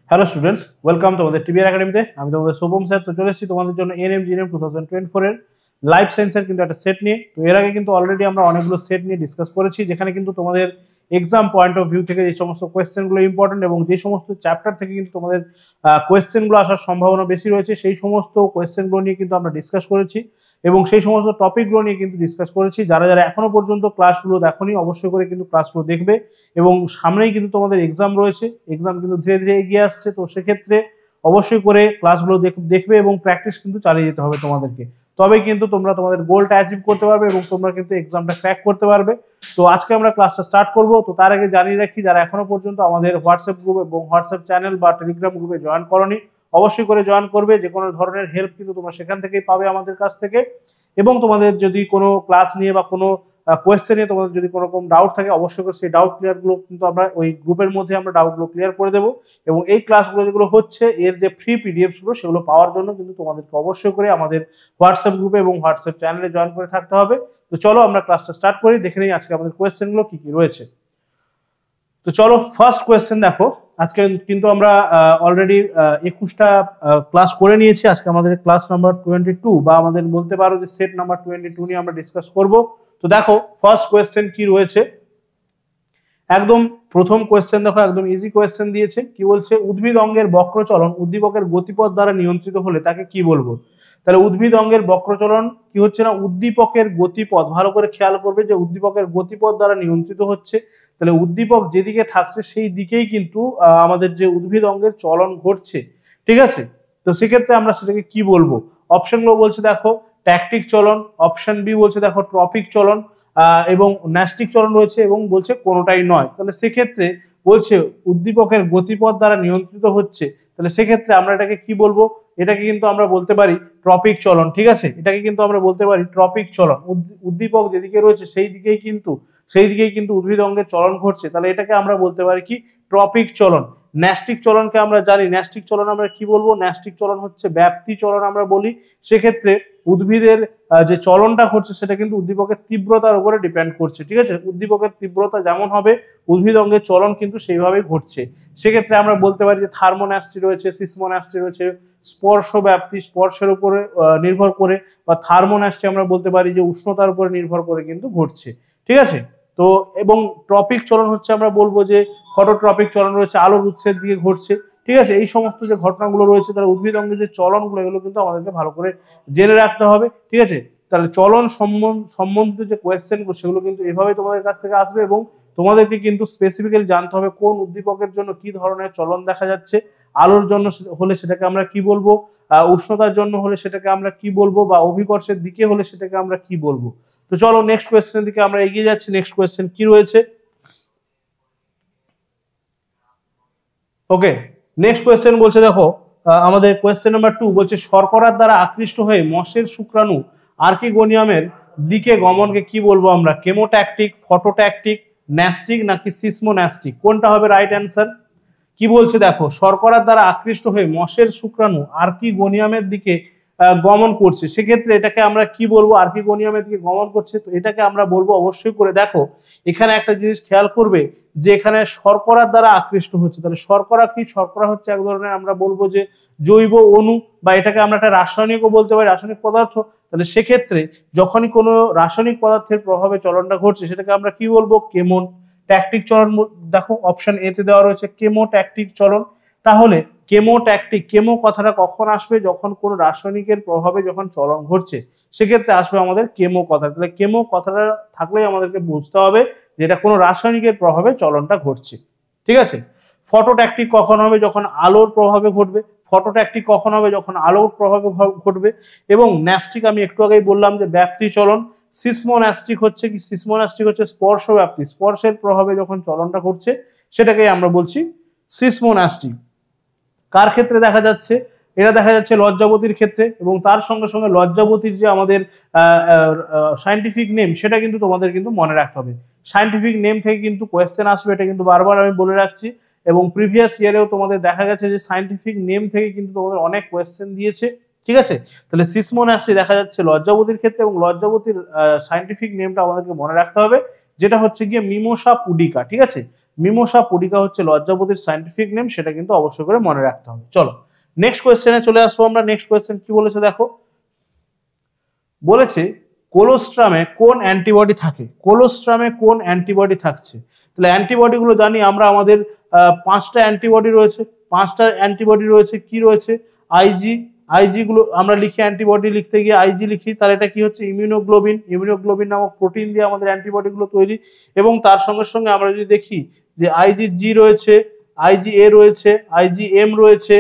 Hello students, welcome তোমাদের TBR একাডেমিতে। আমি তোমাদের শুভম স্যার। তো চলে এসেছি তোমাদের জন্য এনএমজিএনএম 2024 এর লাইফ সায়েন্সের কিন্তু একটা সেট নিয়ে। তো এর আগে কিন্তু অলরেডি আমরা অনেকগুলো সেট নিয়ে ডিসকাস করেছি, যেখানে কিন্তু তোমাদের এক্সাম পয়েন্ট অফ ভিউ থেকে যে সমস্ত কোয়েশ্চেনগুলো ইম্পর্টেন্ট এবং যে সমস্ত চ্যাপ্টার থেকে কিন্তু তোমাদের কোয়েশ্চেনগুলো আসার সম্ভাবনা বেশি রয়েছে, সেই সমস্ত কোয়েশ্চেনগুলো নিয়ে কিন্তু আমরা ডিসকাস করেছি এবং সেই সমস্ত টপিকগুলো নিয়ে কিন্তু ডিসকাস করেছি। যারা যারা এখনো পর্যন্ত ক্লাসগুলো দেখোনি, অবশ্যই করে কিন্তু ক্লাসগুলো দেখবে এবং সামনেই কিন্তু তোমাদের এক্সাম রয়েছে। এক্সাম কিন্তু ধীরে ধীরে এগিয়ে আসছে, তো সেক্ষেত্রে অবশ্যই করে ক্লাসগুলো দেখবে এবং প্র্যাকটিস কিন্তু চালিয়ে যেতে হবে তোমাদেরকে। তবেই কিন্তু তোমরা তোমাদের গোলটা অ্যাচিভ করতে পারবে এবং তোমরা কিন্তু এক্সামটা ক্র্যাক করতে পারবে। তো আজকে আমরা ক্লাসটা স্টার্ট করব। তো তার আগে জানিয়ে রাখি, যারা এখনো পর্যন্ত আমাদের হোয়াটসঅ্যাপ গ্রুপ এবং হোয়াটসঅ্যাপ চ্যানেল বা টেলিগ্রাম গ্রুপে জয়েন করনি, অবশ্যই করে জয়েন করবে। যে কোনো ধরনের হেল্প কিন্তু তোমরা সেখান থেকেই পাবে আমাদের কাছ থেকে। এবং তোমাদের যদি কোনো ক্লাস নিয়ে বা কোনো কোয়েশ্চেন নিয়ে তোমাদের যদি কোনো রকম ডাউট থাকে, অবশ্যই করে সেই ডাউট ক্লিয়ার গুলো কিন্তু আমরা ওই গ্রুপের মধ্যে আমরা ডাউটগুলো ক্লিয়ার করে দেবো। এবং এই ক্লাসগুলো যেগুলো হচ্ছে, এর যে ফ্রি পিডিএফস গুলো, সেগুলো পাওয়ার জন্য কিন্তু তোমাদেরকে অবশ্যই করে আমাদের হোয়াটসঅ্যাপ গ্রুপে এবং হোয়াটসঅ্যাপ চ্যানেলে জয়েন করে থাকতে হবে। তো চলো আমরা ক্লাসটা স্টার্ট করি, দেখে নিই আজকে আমাদের কোয়েশ্চেন গুলো কি কি রয়েছে। তো চলো, ফার্স্ট কোয়েশ্চেন দেখো। আজকে কিন্তু আমরা অলরেডি 21টা ক্লাস করে নিয়েছি। আজকে আমাদের ক্লাস নাম্বার 22 বা আমাদের বলতে পারো যে সেট নাম্বার 22 নিয়ে আমরা ডিসকাস করব। তো দেখো ফার্স্ট কোয়েশ্চেন কি রয়েছে। একদম প্রথম কোয়েশ্চেন দেখো, একদম ইজি কোয়েশ্চেন দিয়েছে। কি বলছে? উদ্ভিদ অঙ্গের বক্রচলন উদ্দীপকের গতিপথ দ্বারা নিয়ন্ত্রিত হলে তাকে কি বলবো? তাহলে উদ্ভিদ অঙ্গের বক্রচলন কি হচ্ছে না, উদ্দীপকের গতিপথ। ভালো করে খেয়াল করবে যে উদ্দীপকের গতিপথ দ্বারা নিয়ন্ত্রিত হচ্ছে। তাহলে উদ্দীপক যেদিকে থাকছে সেই দিকেই কিন্তু আমাদের যে উদ্ভিদ অঙ্গের চলন ঘটছে। ঠিক আছে, তো সেক্ষেত্রে আমরা সেটাকে কি বলবো? অপশনগুলো বলছে দেখো, ট্যাকটিক চলন। অপশন বি বলছে দেখো ট্রপিক চলন এবং ন্যাস্টিক চলন রয়েছে এবং বলছে কোনোটাই নয়। তাহলে সেক্ষেত্রে বলছে উদ্দীপকের গতিপথ দ্বারা নিয়ন্ত্রিত হচ্ছে। তাহলে সেক্ষেত্রে আমরা এটাকে কি বলবো? এটাকে কিন্তু আমরা বলতে পারি ট্রপিক চলন। ঠিক আছে, এটাকে কিন্তু আমরা বলতে পারি ট্রপিক চলন। উদ্দীপক যেদিকে রয়েছে সেই দিকেই কিন্তু উদ্ভিদ অঙ্গের চলন ঘটছে। তাহলে এটাকে আমরা বলতে পারি কি? ট্রপিক চলন। ন্যাস্টিক চলনকে আমরা জানি, ন্যাস্টিক চলন আমরা কি বলবো? ন্যাস্টিক চলন হচ্ছে ব্যাপ্তি চলন আমরা বলি। সেক্ষেত্রে উদ্ভিদের যে চলনটা ঘটছে সেটা কিন্তু উদ্দীপকের তীব্রতার উপরে ডিপেন্ড করছে। ঠিক আছে, উদ্দীপকের তীব্রতা যেমন হবে উদ্ভিদ অঙ্গের চলন কিন্তু সেইভাবেই ঘটছে। সেক্ষেত্রে আমরা বলতে পারি যে থার্মোন্যাস্টি রয়েছে, সিসমোন্যাস্টি রয়েছে। স্পর্শ ব্যাপ্তি, স্পর্শের উপরে নির্ভর করে, বা থার্মোন্যাস্টি আমরা বলতে পারি যে উষ্ণতার উপরে নির্ভর করে কিন্তু ঘটছে। ঠিক আছে, তো এবং ট্রপিক চলন হচ্ছে আমরা বলবো যে ফটোট্রপিক চলন রয়েছে, আলোর উৎসের দিকে ঘটছে। ঠিক আছে, এই সমস্ত যে ঘটনাগুলো রয়েছে, তাহলে উদ্ভিদ অঙ্গের যে চলনগুলো, এগুলো কিন্তু আমাদেরকে ভালো করে জেনে রাখতে হবে। ঠিক আছে, তাহলে চলন সম্বন্ধিত যে কোয়েশ্চেনগুলো, সেগুলো কিন্তু এভাবে তোমাদের কাছ থেকে আসবে এবং তোমাদেরকে কিন্তু স্পেসিফিক্যালি জানতে হবে কোন উদ্দীপকের জন্য কি ধরনের চলন দেখা যাচ্ছে। আলোর জন্য হলে সেটাকে আমরা কি বলবো, উষ্ণতার জন্য হলে সেটাকে আমরা কি বলবো, বা অভিকর্ষের দিকে হলে সেটাকে আমরা কি বলবো। তো চলো নেক্সট কোয়েশ্চেনের দিকে আমরা এগিয়ে যাচ্ছি। নেক্সট কোয়েশ্চেন কি রয়েছে? ওকে, নেক্সট কোয়েশ্চেন বলছে দেখো, আমাদের কোয়েশ্চেন নাম্বার 2 বলছে শর্করার দ্বারা আকৃষ্ট হয়ে মশের শুক্রাণু আর্কিগোনিয়ামের দিকে গমনকে কি বলবো আমরা? কেমোট্যাকটিক, ফটোট্যাকটিক, ন্যাস্টিক নাকি সিসমোন্যাস্টিক? কোনটা হবে রাইট অ্যান্সার? কি বলছে দেখো, শর্করার দ্বারা আকৃষ্ট হয়ে মশের শুক্রাণু আর্কিগোনিয়ামের দিকে গমন করছে। সেক্ষেত্রে এটাকে আমরা কি বলবো? আর্কিগোনিয়ামের দিকে গমন করছে, তো এটাকে আমরা বলবো অবশ্যই করে দেখো এখানে একটা জিনিস খেয়াল করবে যে এখানে শর্করার দ্বারা আকৃষ্ট হচ্ছে। তাহলে শর্করা কি? শর্করা হচ্ছে এক ধরনের আমরা বলবো যে জৈব অণু, বা এটাকে আমরা একটা রাসায়নিকও বলতে পারি, রাসায়নিক পদার্থ। তাহলে সেক্ষেত্রে যখনই কোনো রাসায়নিক পদার্থের প্রভাবে চলনটা ঘটছে, সেটাকে আমরা কি বলবো? কেমন ট্যাকটিক চলন। দেখো অপশন এ তে দেওয়া রয়েছে কেমোট্যাকটিক চলন। তাহলে কেমোট্যাকটিক, কেমো কথাটা কখন আসবে? যখন কোনো রাসায়নিকের প্রভাবে যখন চলন ঘটছে, সেক্ষেত্রে আসবে আমাদের কেমো কথা। তাহলে কেমো কথাটা থাকলেই আমাদেরকে বুঝতে হবে যে এটা কোনো রাসায়নিকের প্রভাবে চলনটা ঘটছে। ঠিক আছে, ফটোট্যাকটিক কখন হবে? যখন আলোর প্রভাবে ঘটবে। ফটোট্যাকটিক কখন হবে? যখন আলোর প্রভাবে ঘটবে। এবং ন্যাস্টিক আমি একটু আগেই বললাম যে ব্যাপ্তি চলন। সিসমোন্যাস্টিক হচ্ছে কি? সিসমোন্যাস্টিক হচ্ছে স্পর্শ ব্যাপ্তি, স্পর্শের প্রভাবে যখন চলনটা ঘটছে সেটাকেই আমরা বলছি সিসমোন্যাস্টিক। কার ক্ষেত্রে দেখা যাচ্ছে? এটা দেখা যাচ্ছে লজ্জাবতীর ক্ষেত্রে। এবং তার সঙ্গে সঙ্গে লজ্জাবতীর যে আমাদের সায়েন্টিফিক নেম, সেটা কিন্তু তোমাদের কিন্তু মনে রাখতে হবে। সায়েন্টিফিক নেম থেকে কিন্তু কোয়েশ্চেন আসবে, এটা কিন্তু বারবার আমি বলে রাখছি। এবং প্রিভিয়াস ইয়ারেও তোমাদের দেখা গেছে যে সায়েন্টিফিক নেম থেকে কিন্তু তোমাদের অনেক কোয়েশ্চেন দিয়েছে। ঠিক আছে, তাহলে সিসমোন্যাস্টি দেখা যাচ্ছে লজ্জাবতীর ক্ষেত্রে, এবং লজ্জাবতীর সায়েন্টিফিক নেমটা আমাদেরকে মনে রাখতে হবে, যেটা হচ্ছে গিয়ে মিমোসা পুডিকা। ঠিক আছে, মিমোসা পুডিকা হচ্ছে লজ্জাবতীর সায়েন্টিফিক নেম, সেটা কিন্তু অবশ্যই করে মনে রাখতে হবে। চলো নেক্সট কোয়েশ্চেনে চলে আসবো আমরা। নেক্সট কোয়েশ্চেন কি বলেছে দেখো, বলেছে কোলোস্ট্রামে কোন অ্যান্টিবডি থাকে, কোলোস্ট্রামে কোন অ্যান্টিবডি থাকছে। তাহলে অ্যান্টিবডি গুলো জানি আমরা, আমাদের 5টা অ্যান্টিবডি রয়েছে, 5টা অ্যান্টিবডি রয়েছে, কি রয়েছে আইজি, আইজি গুলো আমরা লিখি, অ্যান্টিবডি লিখতে গিয়ে আইজি লিখি, তাহলে এটা কি হচ্ছে ইমিউনোগ্লোবিন, ইমিউনোগ্লোবিন নামক প্রোটিন দিয়ে আমাদের অ্যান্টিবডি গুলো তৈরি। এবং তার সঙ্গে সঙ্গে আমরা যদি দেখি যে আইজি জি রয়েছে, আইজি এ রয়েছে, আইজি এম রয়েছে,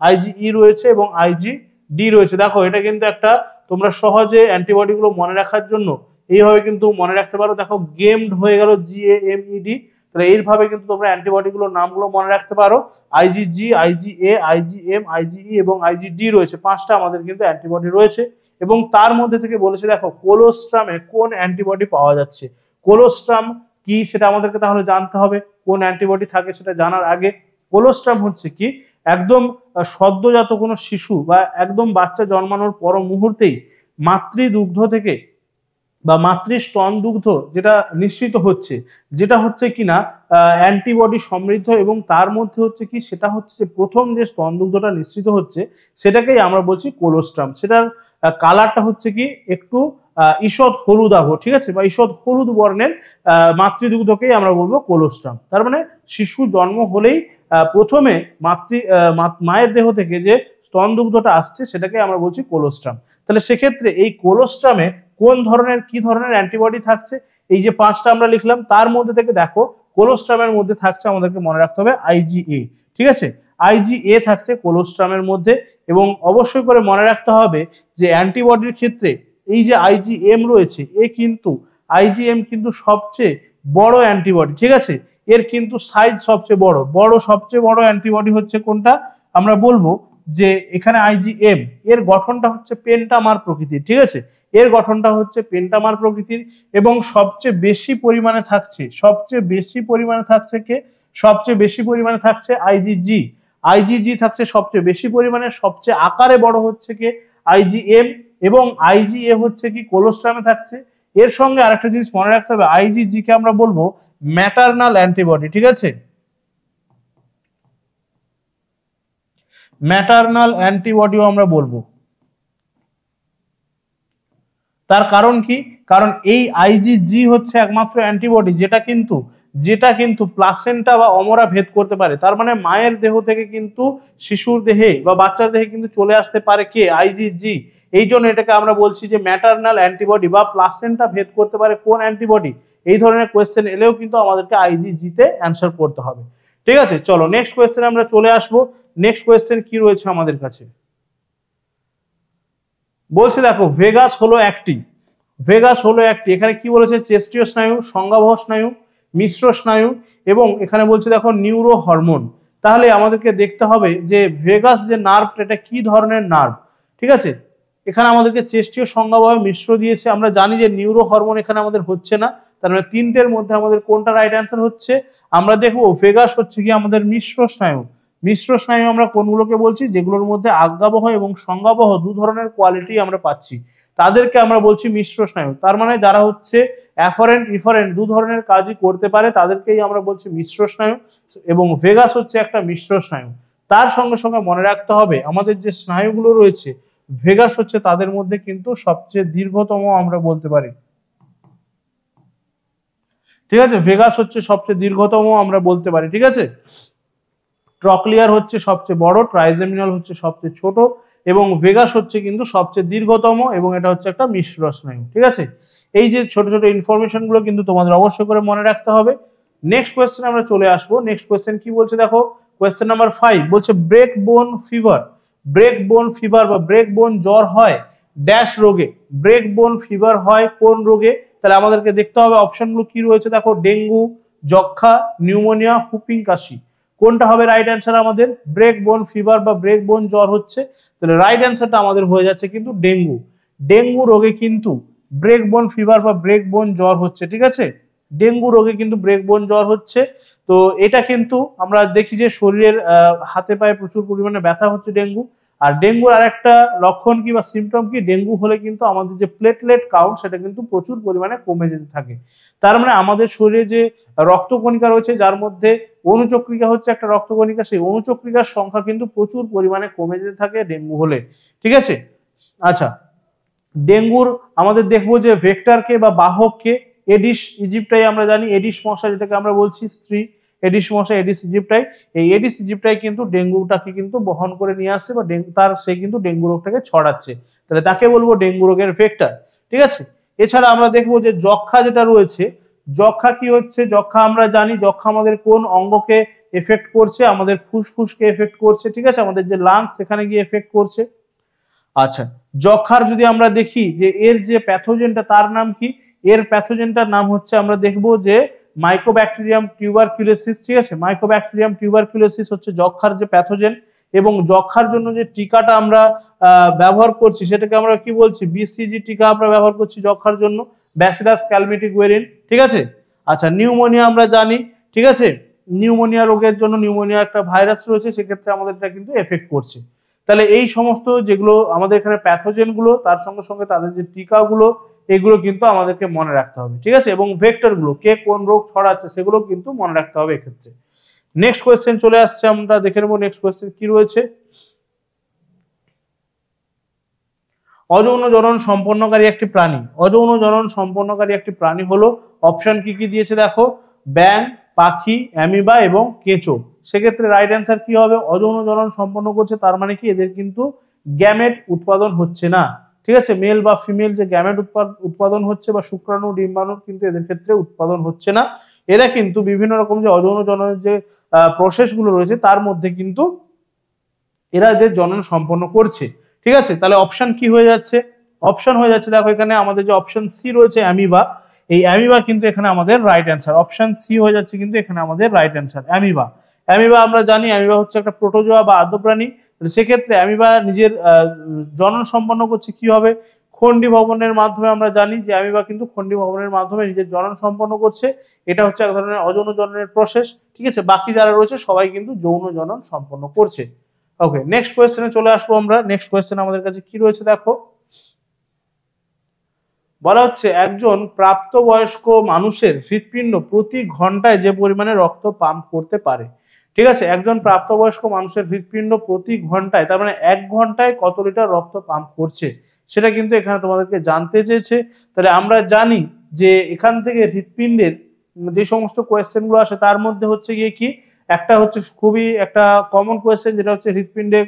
আইজি ই রয়েছে এবং আইজি ডি রয়েছে। দেখো এটা কিন্তু একটা তোমরা সহজে অ্যান্টিবডি গুলো মনে রাখার জন্য এইভাবে কিন্তু মনে রাখতে পারো। দেখো গেমড হয়ে গেল GAMED, তাহলে এইভাবে কিন্তু তোমরা অ্যান্টিবডি গুলোর নামগুলো মনে রাখতে পারো। IgG, IgA, IgM, IgE এবং IgD রয়েছে, 5টা আমাদের কিন্তু অ্যান্টিবডি রয়েছে। এবং তার মধ্যে থেকে বলেছে দেখো কোলোস্ট্রামে কোন অ্যান্টিবডি পাওয়া যাচ্ছে। কোলোস্ট্রাম কি সেটা আমাদেরকে তাহলে জানতে হবে, কোন অ্যান্টিবডি থাকে সেটা জানার আগে। কোলোস্ট্রাম হচ্ছে কি একদম সদ্যজাত কোনো শিশু বা একদম বাচ্চা জন্মানোর পর মুহূর্তেই মাতৃদুগ্ধ থেকে বা মাতৃস্তন দুগ্ধ যেটা নিঃসৃত হচ্ছে, যেটা হচ্ছে কিনা অ্যান্টিবডি সমৃদ্ধ, এবং তার মধ্যে হচ্ছে কি সেটা হচ্ছে প্রথম যে স্তন দুগ্ধটা নিঃসৃত হচ্ছে সেটাকেই আমরা বলছি কোলোস্ট্রাম। সেটার কালারটা হচ্ছে কি একটু ঈষৎ হলুদাভ, ঠিক আছে, বা ঈষৎ হলুদ বর্ণের মাতৃদুগ্ধকেই আমরা বলবো কোলোস্ট্রাম। তার মানে শিশু জন্ম হলেই প্রথমে মায়ের দেহ থেকে যে স্তন দুগ্ধটা আসছে সেটাকে আমরা বলছি কোলোস্ট্রাম। তাহলে সেক্ষেত্রে এই কোলোস্ট্রামে কোন ধরনের কি ধরনের অ্যান্টিবডি থাকছে, এই যে 5টা আমরা লিখলাম তার মধ্যে থেকে দেখো কোলোস্ট্রামের মধ্যে থাকছে, আমাদেরকে মনে রাখতে হবে IgA, ঠিক আছে, IgA থাকছে কোলোস্ট্রামের মধ্যে। এবং অবশ্যই করে মনে রাখতে হবে যে অ্যান্টিবডির ক্ষেত্রে এই যে IgM রয়েছে, IgM কিন্তু সবচেয়ে বড় অ্যান্টিবডি, ঠিক আছে, এর কিন্তু সাইজ সবচেয়ে বড় সবচেয়ে বড় অ্যান্টিবডি হচ্ছে কোনটা আমরা বলবো যে এখানে IgM, এর গঠনটা হচ্ছে পেন্টামার প্রকৃতির, ঠিক আছে, এর গঠনটা হচ্ছে পেন্টামার প্রকৃতির। এবং সবচেয়ে বেশি পরিমাণে থাকছে কে, সবচেয়ে বেশি পরিমাণে থাকছে IgG থাকছে সবচেয়ে বেশি পরিমাণে, সবচেয়ে আকারে বড় হচ্ছে কে IgM, এবং IgA হচ্ছে কি কোলোস্ট্রামে থাকছে। এর সঙ্গে আরেকটা জিনিস মনে রাখতে হবে, IgG কে আমরা বলবো ম্যাটারনাল অ্যান্টিবডি, ঠিক আছে, ম্যাটারনাল অ্যান্টিবডিও আমরা বলবো। তার কারণ কি, কারণ এই IgG হচ্ছে একমাত্র অ্যান্টিবডি যেটা কিন্তু প্লাসেন্টা বা অমরা ভেদ করতে পারে। তার মানে মায়ের দেহ থেকে কিন্তু শিশুর দেহে বা বাচ্চার দেহে কিন্তু চলে আসতে পারে কে IgG। এই জন্য এটাকে আমরা বলছি যে ম্যাটারনাল অ্যান্টিবডি বা প্লাসেন্টা ভেদ করতে পারে কোন অ্যান্টিবডি। এই ধরনের কোয়েশ্চেন এলেও কিন্তু আমাদেরকে IgG তে অ্যান্সার করতে হবে, ঠিক আছে। চলো নেক্সট কোয়েশ্চেনে আমরা চলে আসবো। নেক্সট কোয়েশ্চেন কি রয়েছে আমাদের কাছে, বলছে দেখো ভেগাস হলো একটি, এখানে কি বলেছে চেস্টীয় স্নায়ু, সংজ্ঞাবহ স্নায়ু, মিশ্র স্নায়ু এবং এখানে বলছে দেখো নিউরো হরমোন। তাহলে আমাদেরকে দেখতে হবে যে ভেগাস যে নার্ভ এটা কি ধরনের নার্ভ, ঠিক আছে, এখানে আমাদেরকে চেস্টীয় সংজ্ঞাবহ মিশ্র দিয়েছে। আমরা জানি যে নিউরো হরমোন এখানে আমাদের হচ্ছে না, তার মানে 3টের মধ্যে আমাদের কোনটা রাইট অ্যান্সার হচ্ছে। আমরা দেখবো ভেগাস হচ্ছে কি আমাদের মিশ্র স্নায়ু আমরা কোনগুলোকে বলছি, যেগুলোর মধ্যে আজ্ঞাবহ এবং সংজ্ঞাবহ দু ধরনের কোয়ালিটি আমরা পাচ্ছি, তাদেরকে আমরা বলছি মিশ্র স্নায়ু। তার মানে যারা হচ্ছে অ্যাফারেন্ট ইফারেন্ট দু ধরনের কাজই করতে পারে তাদেরকেই আমরা বলছি মিশ্র স্নায়ু, এবং ভেগাস হচ্ছে একটা মিশ্র স্নায়ু। তার সঙ্গে সঙ্গে মনে রাখতে হবে আমাদের যে স্নায়ুগুলো রয়েছে ভেগাস হচ্ছে তাদের মধ্যে কিন্তু সবচেয়ে দীর্ঘতম আমরা বলতে পারি, ঠিক আছে, ভেগাস হচ্ছে সবচেয়ে দীর্ঘতম আমরা বলতে পারি, ঠিক আছে। ট্রক্লিয়ার হচ্ছে সবচেয়ে বড়, ট্রাইজেমিনাল হচ্ছে সবচেয়ে ছোট এবং ভেগাস হচ্ছে কিন্তু সবচেয়ে দীর্ঘতম, এবং এটা হচ্ছে একটা মিশ্র স্নায়ু, ঠিক আছে। এই যে ছোট ছোট ইনফরমেশন গুলো কিন্তু তোমাদের অবশ্যই করে মনে রাখতে হবে। নেক্সট কোয়েশ্চেন আমরা চলে আসবো। নেক্সট কোয়েশ্চেন কি বলছে দেখো, কোয়েশ্চেন নাম্বার 5 বলছে ব্রেক বোন ফিভার বা ব্রেক বোন জ্বর হয় ড্যাশ রোগে, ব্রেক বোন ফিভার হয় কোন রোগে। তাহলে আমাদেরকে দেখতে হবে অপশনগুলো কি রয়েছে দেখো, ডেঙ্গু, যক্ষা, নিউমোনিয়া, হুপিং কাশি, কোনটা হবে রাইট অ্যান্সার আমাদের। ব্রেক বোন ফিভার বা ব্রেক বোন জ্বর হচ্ছে, তাহলে রাইট অ্যান্সারটা আমাদের হয়ে যাচ্ছে কিন্তু ডেঙ্গু রোগে কিন্তু ব্রেক বোন ফিভার বা ব্রেক বোন জ্বর হচ্ছে, ঠিক আছে, ডেঙ্গু রোগে কিন্তু ব্রেক বোন জ্বর হচ্ছে। তো এটা কিন্তু আমরা দেখি যে শরীরের হাতে পায়ে প্রচুর পরিমাণে ব্যথা হচ্ছে ডেঙ্গু, আর ডেঙ্গুর আরেকটা লক্ষণ কি বা সিমটম কি, ডেঙ্গু হলে কিন্তু আমাদের যে প্লেটলেট কাউন্ট সেটা কিন্তু প্রচুর পরিমাণে কমে যেতে থাকে। তার মানে আমাদের শরীরে যে রক্তকণিকা রয়েছে, যার মধ্যে অনুচক্রিকা হচ্ছে একটা রক্তকণিকা, সেই অনুচক্রিকার সংখ্যা কিন্তু প্রচুর পরিমাণে কমে যেতে থাকে ডেঙ্গু হলে। ঠিক আছে, আচ্ছা ডেঙ্গুর আমাদের দেখবো যে ভেক্টরকে বা বাহককে, এডিস ইজিপ্টাই আমরা জানি, এডিস মশা যেটাকে আমরা বলছি স্ত্রী এডিস মশা, এডিস ইজিপ্টাই, এই এডিস ইজিপ্টাই কিন্তু ডেঙ্গুটাকে কিন্তু বহন করে নিয়ে আসছে বা সে কিন্তু ডেঙ্গু রোগটাকে ছড়াচ্ছে, তাহলে তাকে বলবো ডেঙ্গু রোগের ভেক্টর। ঠিক আছে, এছাড়া আমরা দেখবো যে যক্ষা যেটা রয়েছে, যক্ষা কি হচ্ছে, যক্ষা আমরা জানি যক্ষা আমাদের কোন অঙ্গকে এফেক্ট করছে, আমাদের ফুসফুসকে এফেক্ট করছে। ঠিক আছে, আমাদের যে লাংস সেখানে গিয়ে এফেক্ট করছে। আচ্ছা, যক্ষার যদি আমরা দেখি যে এর যে প্যাথোজেনটা তার নাম কি, এর প্যাথোজেনটার নাম হচ্ছে আমরা দেখবো যে মাইকোব্যাকটেরিয়াম টিউবারকুলোসিস। ঠিক আছে, মাইকোব্যাকটেরিয়াম টিউবারকুলোসিস হচ্ছে যক্ষার যে প্যাথোজেন, এবং যক্ষার জন্য যে টিকাটা আমরা ব্যবহার করছি সেটাকে আমরা কি বলছি, বিসিজি টিকা আমরা ব্যবহার করছি যক্ষার জন্য, ব্যাসিলাস ক্যালমেটিক ওয়েরিন। ঠিক আছে, আচ্ছা নিউমোনিয়া আমরা জানি। ঠিক আছে, নিউমোনিয়া রোগের জন্য, নিউমোনিয়া একটা ভাইরাস রয়েছে, সেক্ষেত্রে আমাদের এটা কিন্তু এফেক্ট করছে। তাহলে এই সমস্ত যেগুলো আমাদের এখানে প্যাথোজেন গুলো, তার সঙ্গে সঙ্গে তাদের যে টিকাগুলো, এগুলো কিন্তু আমাদেরকে মনে রাখতে হবে। ঠিক আছে, এবং ভেক্টর গুলো কে কোন রোগ ছড়াচ্ছে সেগুলো কিন্তু মনে রাখতে হবে এক্ষেত্রে। নেক্সট কোয়েশ্চেন চলে আসছে, আমরা দেখে নেবো নেক্সট কোয়েশ্চেন কি রয়েছে। অযৌন জনন সম্পন্নকারী একটি প্রাণী, অযৌন জনন সম্পন্নকারী একটি প্রাণী হলো, অপশন কি কি দিয়েছে দেখো, ব্যাং, পাখি, অ্যামিবা এবং কেঁচো। সেক্ষেত্রে রাইট অ্যান্সার কি হবে, অযৌন জনন সম্পন্ন করছে, তার মানে কি এদের কিন্তু গ্যামেট উৎপাদন হচ্ছে না। ঠিক আছে, মেল বা ফিমেল যে গ্যামেট উৎপাদন হচ্ছে বা শুক্রাণু ডিম্বাণু কিন্তু এদের ক্ষেত্রে উৎপাদন হচ্ছে না। এরা কিন্তু বিভিন্ন রকম যে অযৌন জননের যে প্রসেস গুলো রয়েছে তার মধ্যে কিন্তু এরা যে জনন সম্পন্ন করছে। ঠিক আছে, তাহলে অপশন কি হয়ে যাচ্ছে, অপশন হয়ে যাচ্ছে দেখো এখানে আমাদের যে অপশন সি রয়েছে অ্যামিবা, এই অ্যামিবা কিন্তু এখানে আমাদের রাইট অ্যান্সার, অপশন সি হয়ে যাচ্ছে কিন্তু এখানে আমাদের রাইট অ্যান্সার অ্যামিবা। অ্যামিবা আমরা জানি অ্যামিবা হচ্ছে একটা প্রোটোজোয়া বা আদ্য প্রাণী, সেক্ষেত্রে অ্যামিবা নিজের জনন সম্পন্ন করছে কি হবে, খন্ডি ভবনের মাধ্যমে। আমরা জানি যে অ্যামিবা কিন্তু খন্ডি ভবনের মাধ্যমে নিজের জনন সম্পন্ন করছে, এটা হচ্ছে এক ধরনের অযৌন জননের প্রসেস। ঠিক আছে, বাকি যারা রয়েছে সবাই কিন্তু যৌন জনন সম্পন্ন করছে। ওকে, নেক্সট কোয়েশ্চেনে চলে আসবো আমরা। নেক্সট কোয়েশ্চেন আমাদের কাছে কি রয়েছে দেখো, বলা হচ্ছে একজন প্রাপ্তবয়স্ক মানুষের হৃৎপিণ্ড প্রতি ঘন্টায় যে পরিমাণে রক্ত পাম্প করতে পারে। ঠিক আছে, একজন প্রাপ্তবয়স্ক মানুষের হৃৎপিণ্ড প্রতি ঘন্টায়, তার মানে 1 ঘন্টায় কত লিটার রক্ত পাম্প করছে সেটা কিন্তু এখানে তোমাদেরকে জানতে চেয়েছে। তাহলে আমরা জানি যে এখান থেকে হৃৎপিণ্ডের যে সমস্ত কোয়েশ্চেন গুলো আসে তার মধ্যে হচ্ছে গিয়ে কি, একটা হচ্ছে খুবই একটা কমন কোয়েশ্চেন, যেটা হচ্ছে হৃৎপিণ্ডে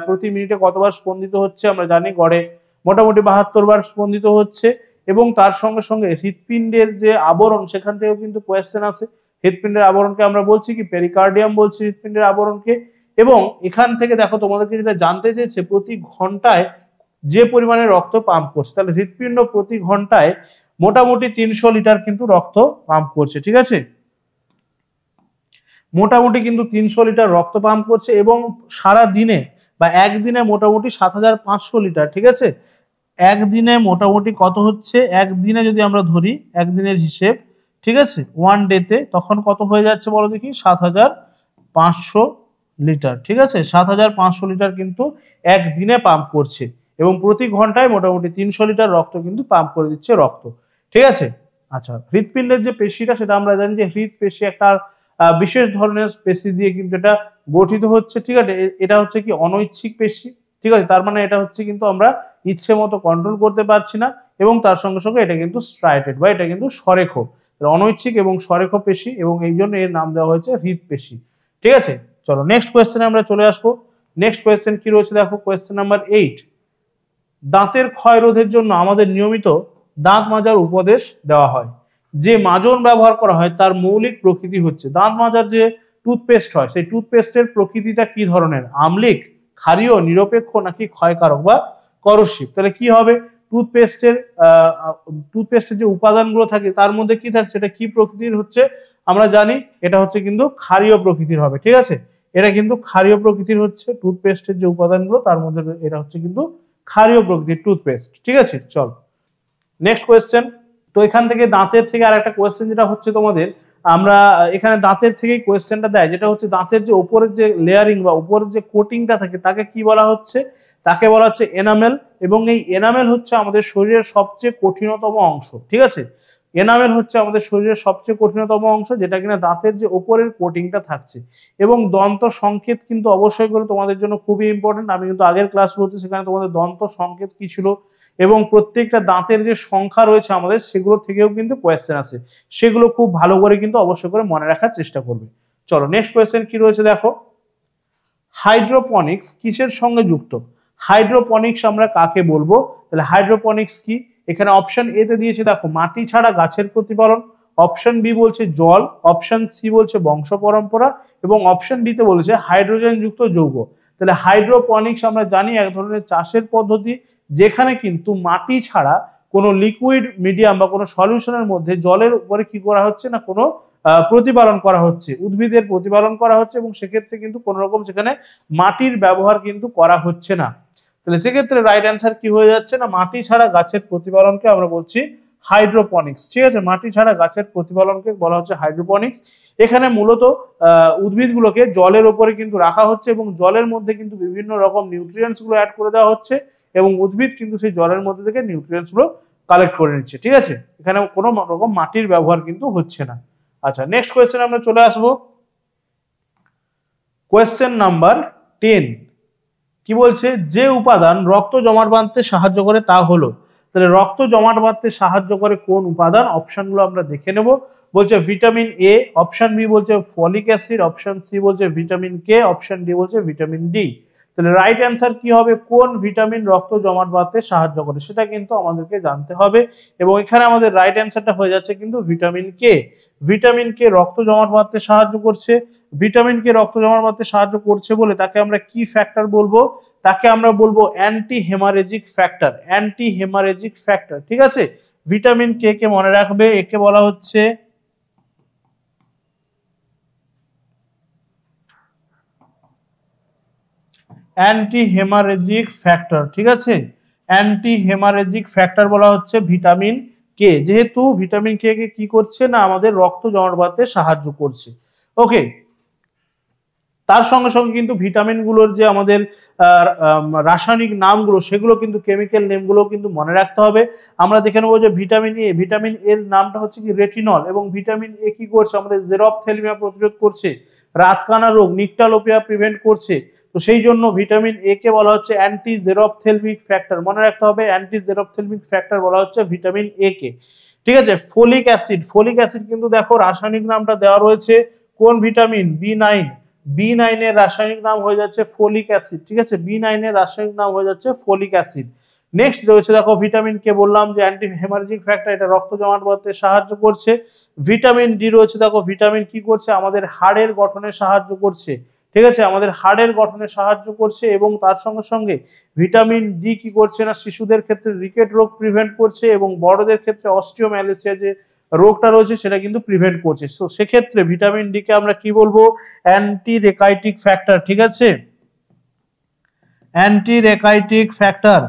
প্রতি মিনিটে কতবার স্পন্দিত হচ্ছে। আমরা জানি গড়ে মোটামুটি 72 বার স্পন্দিত হচ্ছে, এবং তার সঙ্গে সঙ্গে হৃৎপিণ্ডের যে আবরণ সেখান থেকেও কিন্তু কোয়েশ্চেন আছে। হৃৎপিণ্ডের আবরণকে আমরা বলছি কি, পেরিকার্ডিয়াম বলছি হৃৎপিণ্ডের আবরণকে। এবং এখান থেকে দেখো তোমাদেরকে যেটা জানতে চেয়েছে, প্রতি ঘন্টায় যে পরিমাণে রক্ত পাম্প করছে, তাহলে হৃৎপিণ্ড প্রতি ঘন্টায় মোটামুটি 300 লিটার কিন্তু রক্ত পাম্প করছে। ঠিক আছে, মোটামুটি কিন্তু 300 লিটার রক্ত পাম্প করছে, এবং সারা দিনে বা একদিনে মোটামুটি 7500 লিটার। ঠিক আছে, একদিনে মোটামুটি কত হচ্ছে, একদিনে যদি আমরা ধরি একদিনের হিসেব, ঠিক আছে, 1 ডেতে, তখন কত হয়ে যাচ্ছে বলো দেখি, 7500 লিটার। ঠিক আছে, 7500 লিটার কিন্তু একদিনে পাম্প করছে, এবং প্রতি ঘন্টায় মোটামুটি 300 লিটার রক্ত কিন্তু পাম্প করে দিচ্ছে রক্ত। ঠিক আছে, আচ্ছা হৃৎপিণ্ডের যে পেশিটা সেটা আমরা জানি যে হৃদ পেশি একটা বিশেষ ধরনের পেশি দিয়ে কিন্তু এটা গঠিত হচ্ছে। ঠিক আছে, এটা হচ্ছে কি অনৈচ্ছিক পেশি। ঠিক আছে, তার মানে এটা হচ্ছে কিন্তু আমরা ইচ্ছে মতো কন্ট্রোল করতে পারছি না, এবং তার সঙ্গে সঙ্গে এটা কিন্তু স্ট্রাইটেড বা এটা কিন্তু সরেখ, অনৈচ্ছিক এবং সরেখ পেশি, এবং এই জন্য এর নাম দেওয়া হয়েছে হৃদ পেশি। ঠিক আছে, চলো নেক্সট কোয়েশ্চেনে আমরা চলে আসবো। নেক্সট কোয়েশ্চেন কি রয়েছে দেখো, কোয়েশ্চেন নাম্বার 8, দাঁতের ক্ষয় রোধের জন্য আমাদের নিয়মিত দাঁত মাজার উপদেশ দেওয়া হয়। যে মাজন ব্যবহার করা হয় তার মৌলিক প্রকৃতি হচ্ছে, দাঁত মাজার যে টুথপেস্ট হয় সেই টুথপেস্টের প্রকৃতিটা কি ধরনের, আম্লিক, ক্ষারীয়, নিরপেক্ষ নাকি ক্ষয়কারক বা করসিভ। তাহলে কি হবে, টুথপেস্টের যে উপাদানগুলো থাকে তার মধ্যে কি থাকছে, এটা কি প্রকৃতির হচ্ছে, আমরা জানি এটা হচ্ছে কিন্তু ক্ষারীয় প্রকৃতির হবে। ঠিক আছে, এটা কিন্তু ক্ষারীয় প্রকৃতির হচ্ছে টুথপেস্টের যে উপাদানগুলো তার মধ্যে এটা হচ্ছে কিন্তু ক্ষারীয় প্রকৃতির টুথপেস্ট। ঠিক আছে, চল নেক্সট কোয়েশ্চেন। তো এখান থেকে দাঁতের থেকে আর একটা কোয়েশ্চেন যেটা হচ্ছে তোমাদের, আমরা এখানে দাঁতের থেকেই কোয়েশ্চেনটা দেয়, যেটা হচ্ছে দাঁতের যে উপরের যে লেয়ারিং বা উপরের যে কোটিংটা থাকে তাকে কি বলা হচ্ছে, তাকে বলা হচ্ছে এনামেল, এবং এই এনামেল হচ্ছে আমাদের শরীরের সবচেয়ে কঠিনতম অংশ, ঠিক আছে। এনামেল হচ্ছে আমাদের শরীরের সবচেয়ে কঠিনতম অংশ, যেটা কিনা দাঁতের যে উপরের কোটিংটা থাকছে। এবং দন্ত সংকেত কিন্তু অবশ্যই করে তোমাদের জন্য খুবই ইম্পর্টেন্ট। আমি কিন্তু আগের ক্লাসগুলোতে সেখানে তোমাদের দন্ত সংকেত কি ছিল এবং প্রত্যেকটা দাঁতের যে সংখ্যা রয়েছে আমাদের, সেগুলো থেকেও কিন্তু কোয়েশ্চেন আছে, সেগুলো খুব ভালো করে কিন্তু অবশ্যই করে মনে রাখার চেষ্টা করবে। চলো নেক্সট কোয়েশ্চেন কি রয়েছে দেখো, হাইড্রোপনিক্স কিসের সঙ্গে যুক্ত? হাইড্রোপনিক্স আমরা কাকে বলবো? তাহলে হাইড্রোপনিক্স কি? এখানে অপশন এ তে দিয়েছে দেখো মাটি ছাড়া গাছের প্রতিপালন, অপশন বি বলছে জল, অপশন সি বলছে বংশ পরম্পরা, এবং অপশন ডি তে বলেছে হাইড্রোজেন যুক্ত যৌগ। তাহলে হাইড্রোপনিক্স আমরা জানি এক ধরনের চাষের পদ্ধতি, যেখানে কিন্তু মাটি ছাড়া কোনো লিকুইড মিডিয়াম বা কোনো সলিউশনের মধ্যে জলের উপরে কি করা হচ্ছে না, কোনো প্রতিপালন করা হচ্ছে, উদ্ভিদের প্রতিপালন করা হচ্ছে, এবং সেক্ষেত্রে কিন্তু কোন রকম সেখানে মাটির ব্যবহার কিন্তু করা হচ্ছে না। তাহলে সেক্ষেত্রে রাইট অ্যান্সার কি হয়ে যাচ্ছে না, মাটি ছাড়া গাছের প্রতিপালনকে আমরা বলছি হাইড্রোপনিক্স, ঠিক আছে। মাটি ছাড়া গাছের প্রতিপালনকে বলা হচ্ছে হাইড্রোপনিক্স। এখানে মূলত উদ্ভিদগুলোকে জলের উপরে কিন্তু রাখা হচ্ছে, এবং জলের মধ্যে কিন্তু বিভিন্ন রকম নিউট্রিয়েন্টস গুলো অ্যাড করে দেওয়া হচ্ছে, এবং উদ্ভিদ কিন্তু সেই জলের মধ্যে থেকে নিউট্রিয়েন্টস গুলো কালেক্ট করে নিচ্ছে, ঠিক আছে। এখানে কোনো রকম মাটির ব্যবহার কিন্তু হচ্ছে না। আচ্ছা নেক্সট কোয়েশ্চেন আমরা চলে আসবো, কোয়েশ্চেন নাম্বার 10। কি বলছে, যে উপাদান রক্ত জমাট বাঁধতে সাহায্য করে তা হলো? তাহলে রক্ত জমাট বাঁধতে সাহায্য করে কোন উপাদান? অপশনগুলো আমরা দেখে নেব। বলছে ভিটামিন এ, অপশন বি বলছে ফলিক অ্যাসিড, অপশন সি বলছে ভিটামিন কে, অপশন ডি বলছে ভিটামিন ডি। তাহলে রাইট অ্যান্সার কি হবে, কোন ভিটামিন রক্ত জমাট বাঁধতে সাহায্য করে, সেটা কিন্তু আমাদেরকে জানতে হবে। এবং এখানে আমাদের রাইট অ্যান্সারটা হয়ে যাচ্ছে কিন্তু ভিটামিন কে। ভিটামিন কে রক্ত জমাট বাঁধতে সাহায্য করছে। ভিটামিন কে রক্ত জমাট বাঁধতে সাহায্য করছে বলে তাকে আমরা কি ফ্যাক্টর বলবো? তাকে আমরা বলবো anti haemorrhagic factor, anti haemorrhagic factor, ঠিক আছে। ভিটামিন কে কে মনে রাখবে, একে বলা হচ্ছে অ্যান্টি হেমারেজিক ফ্যাক্টর, ঠিক আছে। অ্যান্টি হেমারেজিক ফ্যাক্টর বলা হচ্ছে ভিটামিন কে, যেহেতু ভিটামিন কে কে কি করছে না, আমাদের রক্ত জমাট বাঁধতে সাহায্য করছে। ওকে, তার সঙ্গে সঙ্গে কিন্তু ভিটামিন গুলোর যে আমাদের রাসায়নিক নামগুলো, সেগুলো কিন্তু কেমিক্যাল নেমগুলো কিন্তু মনে রাখতে হবে। আমরা দেখে নেবো যে ভিটামিন এ, ভিটামিন এর নামটা হচ্ছে কি রেটিনল, এবং ভিটামিন এ কি করছে, আমাদের জেরপ্থ্যালমিয়া প্রতিরোধ করছে, রাতকানা রোগ নিকটালোপিয়া প্রিভেন্ট করছে। তো সেই জন্য ভিটামিন এ কে বলা হচ্ছে অ্যান্টি জেরপ্থ্যালমিক ফ্যাক্টর, মনে রাখতে হবে অ্যান্টি জেরপ্থ্যালমিক ফ্যাক্টর বলা হচ্ছে ভিটামিন এ কে, ঠিক আছে। ফলিক অ্যাসিড, ফলিক অ্যাসিড কিন্তু দেখো রাসায়নিক নামটা দেওয়া রয়েছে কোন ভিটামিন, বি9, বি9 এর রাসায়নিক নাম হয়ে যাচ্ছে ফলিক অ্যাসিড, ঠিক আছে। বি9 এর রাসায়নিক নাম হয়ে যাচ্ছে ফলিক অ্যাসিড। নেক্সট রয়েছে দেখো ভিটামিন কে, বললাম যে অ্যান্টি হেমারেজিক ফ্যাক্টর, এটা রক্ত জমাট বাঁধতে সাহায্য করছে। ভিটামিন ডি রয়েছে দেখো, ভিটামিন কি করছে, আমাদের হাড়ের গঠনে সাহায্য করছে, ঠিক আছে, আমাদের হাড়ের গঠনে সাহায্য করছে। এবং তার সঙ্গে সঙ্গে ভিটামিন ডি কি করছে না, শিশুদের ক্ষেত্রে রিকেট রোগ প্রিভেন্ট করছে, এবং বড়দের ক্ষেত্রে অস্টিওম্যালেসিয়া যে রোগটা রয়েছে সেটা কিন্তু প্রিভেন্ট করছে। সো সেক্ষেত্রে ভিটামিন ডি কে আমরা কি বলবো, অ্যান্টি রেকাইটিক ফ্যাক্টর, ঠিক আছে, অ্যান্টি রেকাইটিক ফ্যাক্টর।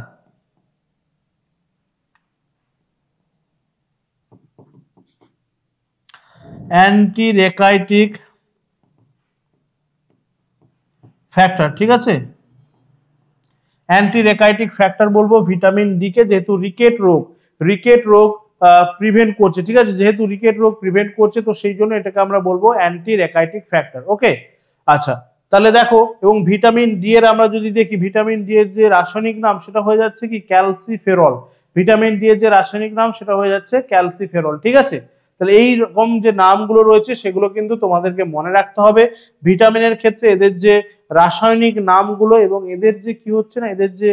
অ্যান্টি রেকাইটিক ফ্যাক্টর, ঠিক আছে, অ্যান্টি রেকাইটিক ফ্যাক্টর বলবো ভিটামিন ডি কে, যেহেতু রিকেট রোগ প্রিভেন্ট করছে, ঠিক আছে, যেহেতু রিকেট রোগ প্রিভেন্ট করছে, তো সেই জন্য এটাকে আমরা বলবো অ্যান্টি রেকাইটিক ফ্যাক্টর। ওকে, আচ্ছা তাহলে দেখো, এবং ভিটামিন ডি এর আমরা যদি দেখি, ভিটামিন ডি এর যে রাসায়নিক নাম সেটা হয়ে যাচ্ছে কি ক্যালসিফেরল। ভিটামিন ডি এর যে রাসায়নিক নাম সেটা হয়ে যাচ্ছে ক্যালসিফেরল, ঠিক আছে। তাহলে এই রকম যে নামগুলো রয়েছে সেগুলো কিন্তু তোমাদেরকে মনে রাখতে হবে। ভিটামিনের ক্ষেত্রে এদের যে রাসায়নিক নামগুলো এবং এদের যে কি হচ্ছে না, এদের যে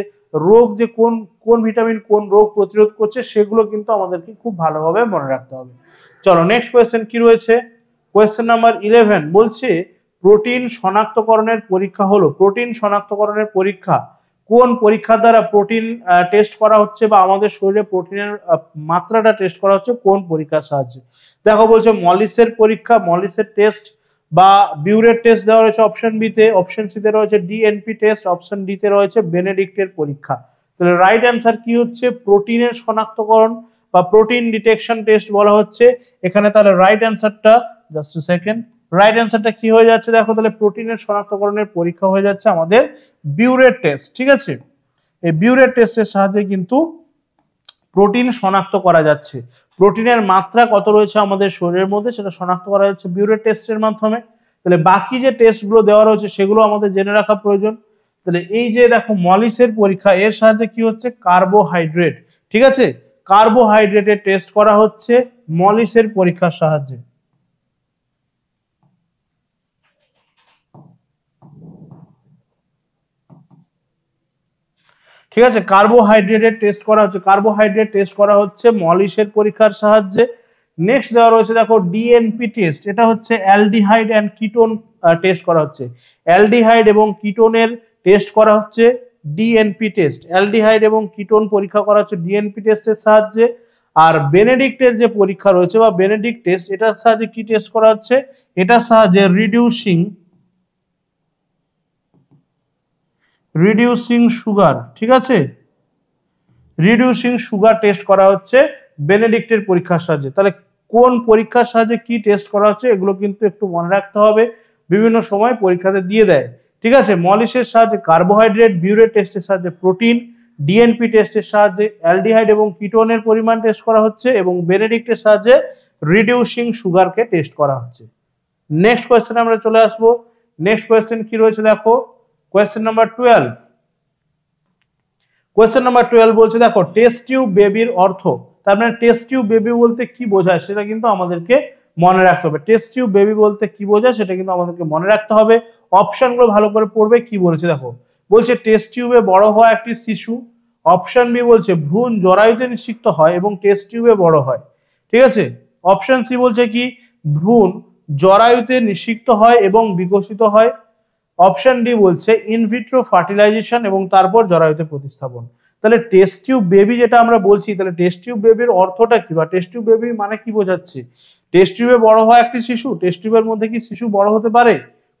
রোগ, যে কোন কোন ভিটামিন কোন রোগ প্রতিরোধ করছে, সেগুলো কিন্তু আমাদেরকে খুব ভালোভাবে মনে রাখতে হবে। চলো নেক্সট কোয়েশ্চেন কি রয়েছে, কোয়েশ্চেন নাম্বার 11 বলছে প্রোটিন শনাক্তকরণের পরীক্ষা হলো। প্রোটিন শনাক্তকরণের পরীক্ষা কোন পরীক্ষার দ্বারা প্রোটিন টেস্ট করা হচ্ছে, বা আমাদের শরীরে প্রোটিনের মাত্রাটা টেস্ট করা হচ্ছে কোন পরীক্ষার সাহায্যে? দেখো বলছে মলিসের পরীক্ষা, মলিসের টেস্ট, বা বিউরের টেস্ট দেওয়া রয়েছে অপশন বি তে, অপশন সি তে রয়েছে ডিএনপি টেস্ট, অপশন ডি তে রয়েছে বেনেডিক্টের পরীক্ষা। তাহলে রাইট অ্যান্সার কি হচ্ছে, প্রোটিনের শনাক্তকরণ বা প্রোটিন ডিটেকশন টেস্ট বলা হচ্ছে এখানে। তাহলে রাইট অ্যান্সারটা, জাস্ট আ সেকেন্ড, রাইট অ্যান্সারটা কি হয়ে যাচ্ছে দেখো, তাহলে প্রোটিনের শনাক্তকরণের পরীক্ষা হয়ে যাচ্ছে আমাদের বিউরের টেস্ট, ঠিক আছে। এই বিউরেট টেস্টের সাহায্যে কিন্তু প্রোটিন শনাক্ত করা যাচ্ছে। প্রোটিনের মাত্রা কত রয়েছে আমাদের শরীরের মধ্যে সেটা শনাক্ত করা যাচ্ছে বিউরেট টেস্টের মাধ্যমে। তাহলে বাকি যে টেস্টগুলো দেওয়া রয়েছে সেগুলো আমাদের জেনে রাখা প্রয়োজন। তাহলে এই যে দেখো মলিসের পরীক্ষা, এর সাহায্যে কি হচ্ছে, কার্বোহাইড্রেট, ঠিক আছে, কার্বোহাইড্রেটের টেস্ট করা হচ্ছে মলিসের পরীক্ষার সাহায্যে। ঠিক আছে, কার্বোহাইড্রেটের টেস্ট করা হচ্ছে, কার্বোহাইড্রেট টেস্ট করা হচ্ছে মলিসের পরীক্ষার সাহায্যে। নেক্সট দেওয়া রয়েছে দেখো ডিএনপি টেস্ট, এটা হচ্ছে অ্যালডিহাইড অ্যান্ড কিটোন টেস্ট করা হচ্ছে। অ্যালডিহাইড এবং কিটোনের টেস্ট করা হচ্ছে ডিএনপি টেস্ট, অ্যালডিহাইড এবং কিটোন পরীক্ষা করা হচ্ছে ডিএনপি টেস্টের সাহায্যে। আর বেনেডিক্টের যে পরীক্ষা রয়েছে বা বেনেডিক্ট টেস্ট, এটার সাহায্যে কি টেস্ট করা হচ্ছে, এটার সাহায্যে রিডিউসিং সুগার, ঠিক আছে, রিডিউসিং সুগার টেস্ট করা হচ্ছে বেনেডিক্টের পরীক্ষার সাহায্যে। তাহলে কোন পরীক্ষার সাহায্যে কি টেস্ট করা হচ্ছে এগুলো কিন্তু একটু মনে রাখতে হবে, বিভিন্ন সময় পরীক্ষাতে দিয়ে দেয়। ঠিক আছে, মলিসের সাহায্যে কার্বোহাইড্রেট, বিউরেট টেস্টের সাহায্যে প্রোটিন, ডিএনপি টেস্টের সাহায্যে অ্যালডিহাইড এবং কিটোনের পরিমাণ টেস্ট করা হচ্ছে এবং বেনেডিক্টের সাহায্যে রিডিউসিং সুগারকে টেস্ট করা হচ্ছে। নেক্সট কোয়েশ্চেন আমরা চলে আসবো। নেক্সট কোয়েশ্চেন কি রয়েছে দেখো, কোয়েশ্চেন নাম্বার 12। কোয়েশ্চেন নাম্বার 12 বলছে দেখো টেস্ট টিউব বেবির অর্থ। তার মানে টেস্ট টিউব বেবি বলতে কি বোঝায় সেটা কিন্তু আমাদেরকে মনে রাখতে হবে। টেস্ট টিউব বেবি বলতে কি বোঝায় সেটা কিন্তু আমাদেরকে মনে রাখতে হবে। অপশনগুলো ভালো করে পড়বে, কি বলেছে দেখো, বলছে টেস্ট টিউবে বড় হওয়া একটি শিশু। অপশন বি বলছে ভ্রূণ জরায়ুতে নিষিক্ত হয় এবং টেস্ট টিউবে বড় হয়। ঠিক আছে, অপশন সি বলছে কি ভ্রূণ জরায়ুতে নিষিক্ত হয় এবং বিকশিত হয়। অপশন ডি বলছে ইনভিট্রো ফার্টিলাইজেশন এবং তারপর জরায়ুতে প্রতিস্থাপন। তাহলে টেস্ট টিউব বেবি যেটা আমরা বলছি, তাহলে টেস্ট টিউব বেবির অর্থটা কি বা টেস্ট টিউব বেবি মানে কি বোঝাচ্ছে? টেস্ট টিউবে বড় হওয়া একটি শিশু। টেস্ট টিউবের মধ্যে কি শিশু বড় হতে পারে?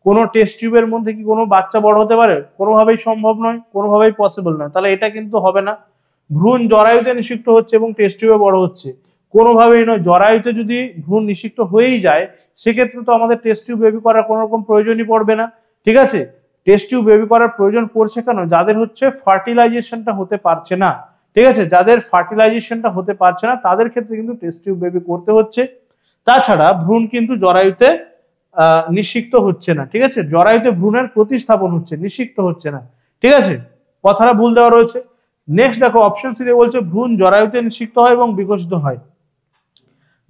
কোনো টেস্ট টিউবের মধ্যে কি কোনো বাচ্চা বড় হতে পারে? কোনোভাবেই সম্ভব নয়, কোনোভাবেই পসিবল নয়। তাহলে এটা কিন্তু হবে না। ভ্রূণ জরায়ুতে নিষিক্ত হচ্ছে এবং টেস্ট টিউবে বড় হচ্ছে, কোনোভাবেই নয়। জরায়ুতে যদি ভ্রূণ নিষিক্ত হয়েই যায় সেক্ষেত্রে তো আমাদের টেস্ট টিউব বেবি করার কোনো রকম প্রয়োজনই পড়বে না। ঠিক আছে, টেস্ট টিউব বেবি করার প্রয়োজন পড়ছে কেন? যাদের হচ্ছে ফার্টিলাইজেশনটা হতে পারছে না। ঠিক আছে, যাদের ফার্টিলাইজেশনটা হতে পারছে না তাদের ক্ষেত্রে কিন্তু টেস্ট টিউব বেবি করতে হচ্ছে। তাছাড়া ভ্রূণ কিন্তু জরায়ুতে নিষিক্ত হচ্ছে না। ঠিক আছে, জরায়ুতে ভ্রূণের প্রতিস্থাপন হচ্ছে, নিষিক্ত হচ্ছে না। ঠিক আছে, কথাটা ভুল দেওয়া রয়েছে। নেক্সট দেখো অপশন সি দিয়ে বলছে ভ্রূণ জরায়ুতে নিষিক্ত হয় এবং বিকশিত হয়।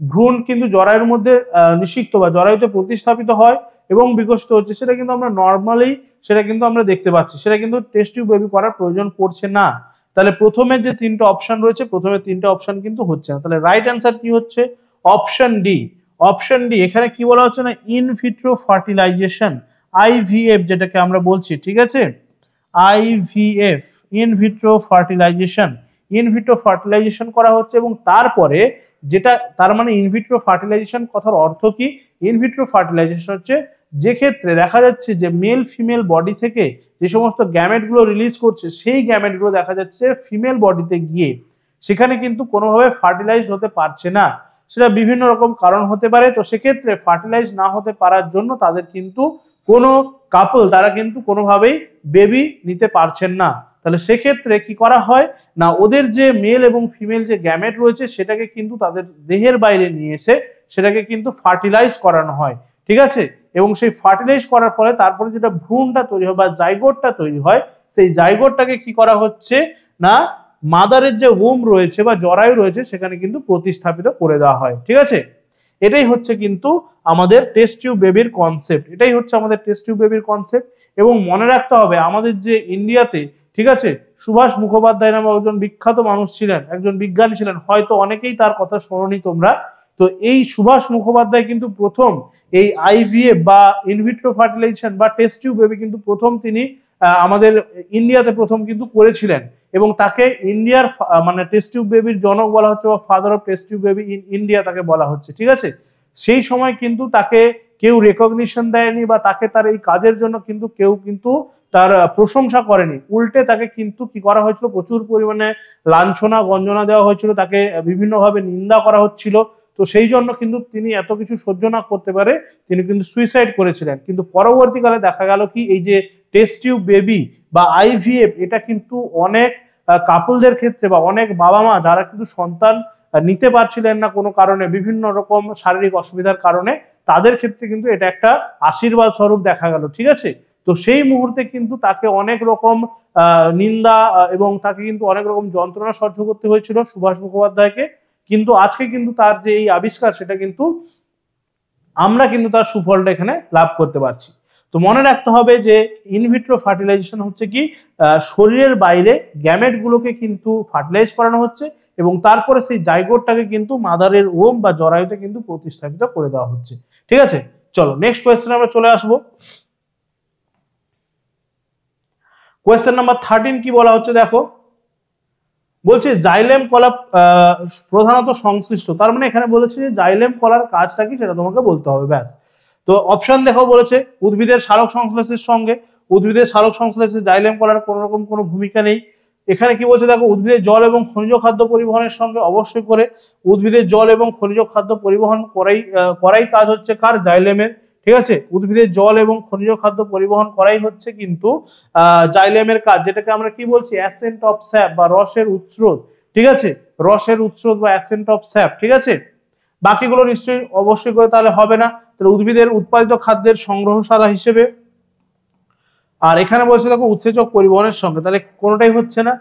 ভ্রূণ কিন্তু জরায়ুর মধ্যে নিষিক্ত বা জরায়ুতে প্রতিস্থাপিত হয় এবং বিকশিত হচ্ছে, সেটা কিন্তু আমরা নর্মালি সেটা কিন্তু আমরা দেখতে পাচ্ছি, সেটা কিন্তু টেস্ট টিউব বেবি করার প্রয়োজন পড়ছে না। তাহলে প্রথমে যে তিনটা অপশন রয়েছে, প্রথমে তিনটা অপশন কিন্তু হচ্ছে না। তাহলে রাইট অ্যান্সার কি হচ্ছে? Option D. Option D. এখানে কি বলা হচ্ছে না, ইনভিট্রো ফার্টিলাইজেশন, আইভিএফ যেটাকে আমরা বলছি। ঠিক আছে, IVF, in vitro fertilisation, in vitro fertilisation করা হচ্ছে এবং তারপরে যেটা, তার মানে ইনভিট্রো ফার্টিলাইজেশন কথার অর্থ কি? ইনভিট্রো ফার্টিলাইজেশন হচ্ছে যে ক্ষেত্রে দেখা যাচ্ছে যে মেল ফিমেল বডি থেকে যে সমস্ত গ্যামেটগুলো রিলিজ করছে সেই গ্যামেটগুলো দেখা যাচ্ছে ফিমেল বডিতে গিয়ে সেখানে কিন্তু কোনোভাবে ফার্টিলাইজড হতে পারছে না। সেটা বিভিন্ন রকম কারণ হতে পারে। তো সেক্ষেত্রে ফার্টিলাইজ না হতে পারার জন্য তাদের কিন্তু কোনো কাপল তারা কিন্তু কোনোভাবেই বেবি নিতে পারছেন না। তাহলে সেক্ষেত্রে কি করা হয় না, ওদের যে মেল এবং ফিমেল যে গ্যামেট রয়েছে সেটাকে কিন্তু তাদের দেহের বাইরে নিয়ে এসে সেটাকে কিন্তু ফার্টিলাইজ করানো হয়। ঠিক আছে, এবং সেই ফার্টিলাইজ করার পরে তারপরে যেটা ভ্রূণটা তৈরি হয় বা জাইগোটটা তৈরি হয়, সেই জাইগোটটাকে কি করা হচ্ছে না, মাদারের যে ওম রয়েছে বা জরায়ু রয়েছে সেখানে কিন্তু প্রতিস্থাপিত করে দেওয়া হয়। ঠিক আছে, এটাই হচ্ছে কিন্তু আমাদের টেস্ট টিউব বেবির কনসেপ্ট, এটাই হচ্ছে আমাদের টেস্ট টিউব বেবির কনসেপ্ট। এবং মনে রাখতে হবে আমাদের যে ইন্ডিয়াতে, ঠিক আছে, সুভাষ মুখোপাধ্যায় নামে একজন বিখ্যাত মানুষ ছিলেন, একজন বিজ্ঞানী ছিলেন, হয়তো অনেকেই তার কথা শোনোনি তোমরা। তো এই সুভাষ মুখোপাধ্যায় কিন্তু প্রথম এই আইভিএফ বা ইনভিট্রো ফার্টিলাইজেশন বা টেস্ট টিউব বেবি কিন্তু প্রথম তিনি আমাদের ইন্ডিয়াতে প্রথম কিন্তু করেছিলেন এবং তাকে ইন্ডিয়ার মানে টেস্ট টিউব বেবির জনক বলা হচ্ছে বা father of test tube baby in India তাকে বলা হচ্ছে। ঠিক আছে, সেই সময় কিন্তু তাকে কেউ রেকগনিশন দেয়নি বা তাকে তার এই কাজের জন্য কিন্তু কেউ কিন্তু তার প্রশংসা করেনি, উল্টে তাকে কিন্তু কি করা হয়েছিল, প্রচুর পরিমাণে লাঞ্ছনা গঞ্জনা দেওয়া হয়েছিল, তাকে বিভিন্নভাবে নিন্দা করা হচ্ছিল। তো সেই জন্য কিন্তু তিনি এত কিছু সহ্য না করতে পারে তিনি কিন্তু সুইসাইড করেছিলেন। কিন্তু পরবর্তীকালে দেখা গেল কি এই যে টেস্ট টিউব বেবি বা আইভিএফ, এটা কিন্তু অনেক কাপলদের ক্ষেত্রে বা অনেক বাবা মা যারা কিন্তু সন্তান নিতে পারছিলেন না কোনো কারণে, বিভিন্ন রকম শারীরিক অসুবিধার কারণে, তাদের ক্ষেত্রে কিন্তু এটা একটা আশীর্বাদ স্বরূপ দেখা গেল। ঠিক আছে, তো সেই মুহূর্তে কিন্তু তাকে অনেক রকম নিন্দা এবং তাকে কিন্তু অনেক রকম যন্ত্রণা সহ্য করতে হয়েছিল সুভাষ মুখোপাধ্যায়কে, কিন্তু আজকে কিন্তু তার যে এই আবিষ্কার, সেটা কিন্তু আমরা কিন্তু তার সুফলটা এখানে লাভ করতে পারছি। তো মনে রাখতে হবে যে ইনভিট্রো ফার্টিলাইজেশন হচ্ছে কি, শরীরের বাইরে গ্যামেট গুলোকে কিন্তু ফার্টিলাইজ করানো হচ্ছে এবং তারপরে সেই জাইগোটটাকে কিন্তু মাদারের ওম বা জরায়ুতে কিন্তু প্রতিস্থাপিত করে দেওয়া হচ্ছে। ঠিক আছে, চলো নেক্সট কোয়েশ্চেন আমরা চলে আসবো। কোয়েশ্চেন নাম্বার 13 কি বলা হচ্ছে দেখো, বলছে জাইলেম কলা প্রধানত সংশ্লিষ্ট, তার মানে এখানে বলেছে যে জাইলেম কলার কাজটা কি সেটা তোমাকে বলতে হবে, ব্যাস। তো অপশন দেখো, বলেছে উদ্ভিদের সালোক সংশ্লেষের সঙ্গে, উদ্ভিদের সালোক সংশ্লেষে জাইলেম কলার কোন রকম কোনো ভূমিকা নেই। এখানে কি বলছে দেখো, উদ্ভিদের জল এবং খনিজ খাদ্য পরিবহনের সঙ্গে, অবশ্যই করে উদ্ভিদের জল এবং খনিজ খাদ্য পরিবহন করাই কাজ হচ্ছে কার, জাইলেমের। ঠিক আছে, উদ্ভিদের জল এবং খনিজ খাদ্য পরিবহন করাই হচ্ছে কিন্তু জাইলেমের কাজ, যেটাকে আমরা কি বলছি, অ্যাসেন্ট অফ স্যাপ বা রসের উৎস্রোত। ঠিক আছে, রসের উৎস্রোত বা অ্যাসেন্ট অফ স্যাপ। ঠিক আছে, বাকিগুলো নিশ্চয়ই অবশ্যই করে তাহলে হবে না। তাহলে উদ্ভিদের উৎপাদিত খাদ্যের সংগ্রহশালা হিসেবে, আর এখানে বলছে দেখো উৎসেচক পরিবহনের সঙ্গে, তাহলে কোনোটাই হচ্ছে না।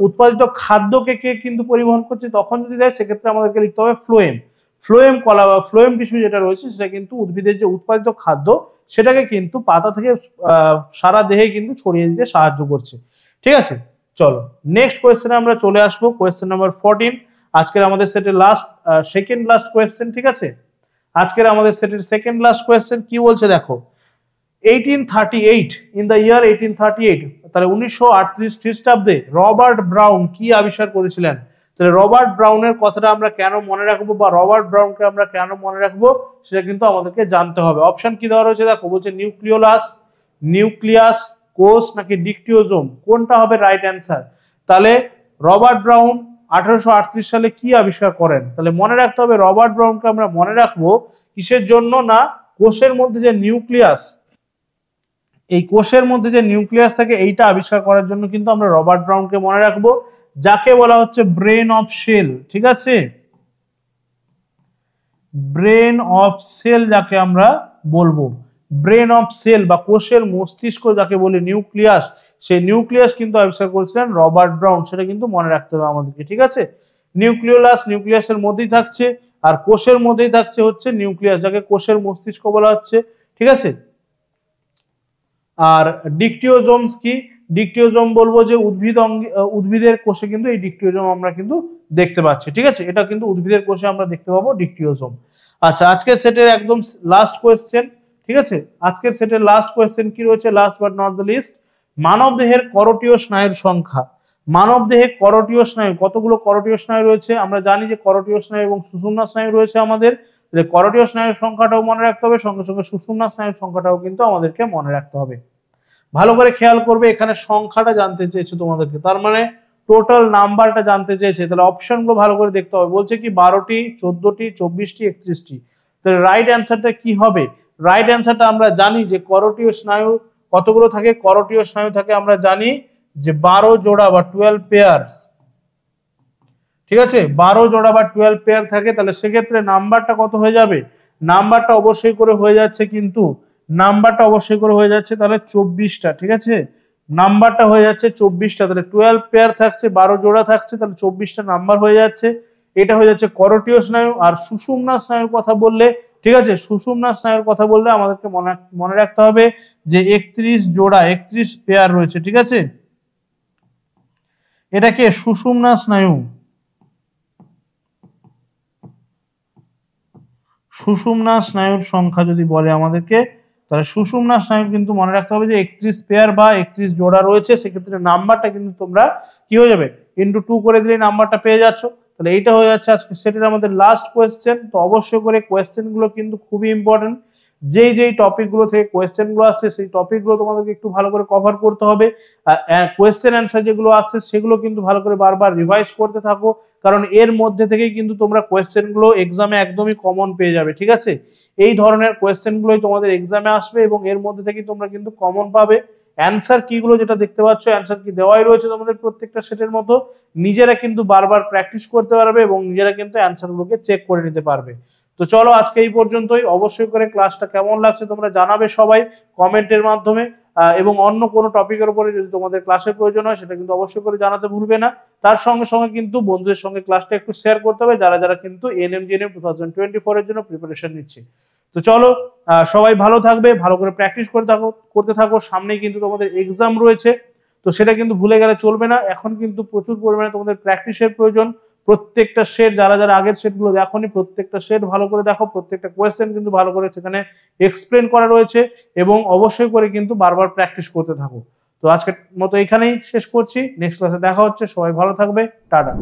উৎপাদিত খাদ্যকে কে কিন্তু পরিবহন করছে, তখন যদি দেয় সেক্ষেত্রে আমাদেরকে লিখতে হবে ফ্লোয়েম। ফ্লোয়েম কলা বা ফ্লোয়েম টিস্যু যেটা রয়েছে, সেটা কিন্তু উদ্ভিদের যে উৎপাদিত খাদ্য, সেটাকে কিন্তু পাতা থেকে সারা দেহে কিন্তু ছড়িয়ে দিতে সাহায্য করছে। ঠিক আছে, চলো নেক্সট কোয়েশ্চেনে আমরা চলে আসবো, কোয়েশ্চেন নাম্বার 14, আজকের আমাদের সেটের সেকেন্ড লাস্ট কোয়েশ্চেন। ঠিক আছে, আজকের আমাদের সেটের সেকেন্ড লাস্ট কোয়েশ্চেন কি বলছে দেখো, 1838, ইন দ্য ইয়ার 1838, তাহলে 1938 খ্রিস্টাব্দে রবার্ট ব্রাউন কি আবিষ্কার করেছিলেন। তাহলে রবার্ট ব্রাউনের কথাটা আমরা কেন মনে রাখবো বা রবার্ট ব্রাউনকে আমরা কেন মনে রাখবো, সেটা কিন্তু আমাদেরকে জানতে হবে। অপশন কি দেওয়া রয়েছে দেখো, বলছে নিউক্লিয়াস, কোষ নাকি ডিকটিওজোম, কোনটা হবে রাইট অ্যান্সার। তাহলে রবার্ট ব্রাউন 1838 সালে কি আবিষ্কার করেন, তাহলে মনে রাখতে হবে রবার্ট ব্রাউনকে আমরা মনে রাখবো কিসের জন্য না, কোষের মধ্যে যে নিউক্লিয়াস, এই কোষের মধ্যে যে নিউক্লিয়াস থাকে এইটা আবিষ্কার করার জন্য কিন্তু আমরা রবার্ট ব্রাউনকে মনে রাখবো, যাকে বলা হচ্ছে ব্রেন অফ সেল। ঠিক আছে, ব্রেন অফ সেল যাকে আমরা বলবো, ব্রেন অফ সেল বা কোষের মস্তিষ্ক যাকে বলি, নিউক্লিয়াস, সেই নিউক্লিয়াস কিন্তু আবিষ্কার করেছিলেন রবার্ট ব্রাউন, সেটা কিন্তু মনে রাখতে হবে আমাদেরকে। ঠিক আছে, নিউক্লিয়াসের মধ্যেই থাকছে, আর কোষের মধ্যেই থাকছে হচ্ছে নিউক্লিয়াস, যাকে কোষের মস্তিষ্ক বলা হচ্ছে। ঠিক আছে, আর ডিকটিওজোমস কি, ডিকটিওজোম বলবো যে উদ্ভিদের কোষে কিন্তু এই ডিকটিওজোম আমরা কিন্তু দেখতে পাচ্ছি। ঠিক আছে, এটা কিন্তু উদ্ভিদের কোষে আমরা দেখতে পাবো ডিকটিওজোম। আচ্ছা, আজকের সেটের একদম লাস্ট কোয়েশ্চেন। ঠিক আছে, আজকের সেটের লাস্ট কোয়েশ্চেন কি রয়েছে, last but not the least, মানব দেহের করোটীয় স্নায়ুর সংখ্যা। মানব দেহে করোটীয় স্নায়ু, কতগুলো করোটীয় স্নায়ু রয়েছে, আমরা জানি যে করোটীয় স্নায়ু এবং সুষুম্না স্নায়ু রয়েছে আমাদের। করোটীয় স্নায়ুর সংখ্যাটাও মনে রাখতে হবে, সঙ্গে সঙ্গে সুষুম্না স্নায়ুর সংখ্যাটাও কিন্তু আমাদেরকে মনে রাখতে হবে। ভালো করে খেয়াল করবে, এখানে সংখ্যাটা জানতে চেয়েছে তোমাদেরকে, তার মানে টোটাল নাম্বারটা জানতে চেয়েছে। তাহলে অপশনগুলো ভালো করে দেখতে হবে, বলছে কি 12টি, 14টি, 24টি, 31টি। তাহলে রাইট অ্যান্সারটা কি হবে, রাইট অ্যান্সারটা আমরা জানি যে করোটীয় স্নায়ু কতগুলো থাকে, করোটীয় স্নায়ু থাকে আমরা জানি যে 12 জোড়া বা 12 পেয়ারস। ঠিক আছে, 12 জোড়া বা 12 পেয়ার থাকে, তাহলে সেক্ষেত্রে নাম্বারটা কত হয়ে যাবে, নাম্বারটা অবশ্যই করে হয়ে যাচ্ছে কিন্তু, নাম্বারটা অবশ্যই করে হয়ে যাচ্ছে তাহলে 24টা। ঠিক আছে, নাম্বারটা হয়ে যাচ্ছে 24টা, তাহলে 12 পেয়ার থাকছে, 12 জোড়া থাকছে, তাহলে 24টা নাম্বার হয়ে যাচ্ছে। এটা হয়ে যাচ্ছে করোটীয় স্নায়ু। আর সুষুম্না স্নায়ুর কথা বললে, ঠিক আছে, সুষুম্না স্নায়ুর কথা বললে আমাদেরকে মনে রাখতে হবে যে 31 জোড়া, 31 পেয়ার রয়েছে। ঠিক আছে, এটাকে সুষুম্না স্নায়ু, সুষুম্না স্নায়ুর সংখ্যা যদি বলে আমাদেরকে, তাহলে সুষুম্না স্নায়ু কিন্তু মনে রাখতে হবে যে 31 পেয়ার বা 31 জোড়া রয়েছে। সেক্ষেত্রে নাম্বারটা কিন্তু তোমরা কি হয়ে যাবে, ইন্টু 2 করে দিলে নাম্বারটা পেয়ে যাচ্ছ। তাহলে এইটা হয়ে যাচ্ছে আজকে সেটের আমাদের লাস্ট কোয়েশ্চেন। তো অবশ্যই করে কোয়েশ্চেন গুলো কিন্তু খুবই ইম্পর্টেন্ট, যেই টপিক গুলো থেকে কোয়েশ্চেন গুলো আসছে সেই টপিক গুলো তোমাদেরকে একটু ভালো করে কভার করতে হবে। কোয়েশ্চেন অ্যান্সার যেগুলো আসছে সেগুলো কিন্তু ভালো করে বারবার রিভাইজ করতে থাকো, কারণ এর মধ্যে থেকেই কিন্তু তোমরা কোয়েশ্চেন গুলো এক্সামে একদমই কমন পেয়ে যাবে। ঠিক আছে, এই ধরনের কোয়েশ্চেন গুলোই তোমাদের এক্সামে আসবে এবং এর মধ্যে থেকেই তোমরা কিন্তু কমন পাবে অ্যান্সার কিগুলো যেটা দেখতে পাচ্ছ অ্যান্সার কি দেওয়াই রয়েছে তোমাদের প্রত্যেকটা সেটের মতো, নিজেরা কিন্তু বারবার প্র্যাকটিস করতে পারবে এবং নিজেরা কিন্তু অ্যান্সারগুলোকে চেক করে নিতে পারবে। তো চলো আজকে এই পর্যন্তই। অবশ্যই করে ক্লাসটা কেমন লাগছে তোমরা জানাবে সবাই কমেন্টের মাধ্যমে, এবং অন্য কোনো টপিকের উপরে যদি তোমাদের ক্লাসের প্রয়োজন হয় সেটা কিন্তু অবশ্যই করে জানাতে ভুলবে না। তার সঙ্গে সঙ্গে কিন্তু বন্ধুদের সঙ্গে ক্লাসটা একটু শেয়ার করতে হবে যারা যারা কিন্তু এনএমজিএনএম 2024 এর জন্য প্রিপারেশন নিচ্ছে। তো চলো সবাই ভালো থাকবে, ভালো করে প্র্যাকটিস করতে থাকো। সামনেই কিন্তু তোমাদের এক্সাম রয়েছে, তো সেটা কিন্তু ভুলে গেলে চলবে না। এখন কিন্তু প্রচুর পরিমাণে তোমাদের প্র্যাকটিসের প্রয়োজন। প্রত্যেকটা সেট যারা যারা আগের সেটগুলো দেখোনি প্রত্যেকটা সেট ভালো করে দেখো, প্রত্যেকটা কোয়েশ্চেন কিন্তু ভালো করে সেখানে এক্সপ্লেন করা রয়েছে এবং অবশ্যই করে কিন্তু বারবার প্র্যাকটিস করতে থাকো। তো আজকের মতো এখানেই শেষ করছি, নেক্সট ক্লাসে দেখা হচ্ছে। সবাই ভালো থাকবে, টাটা।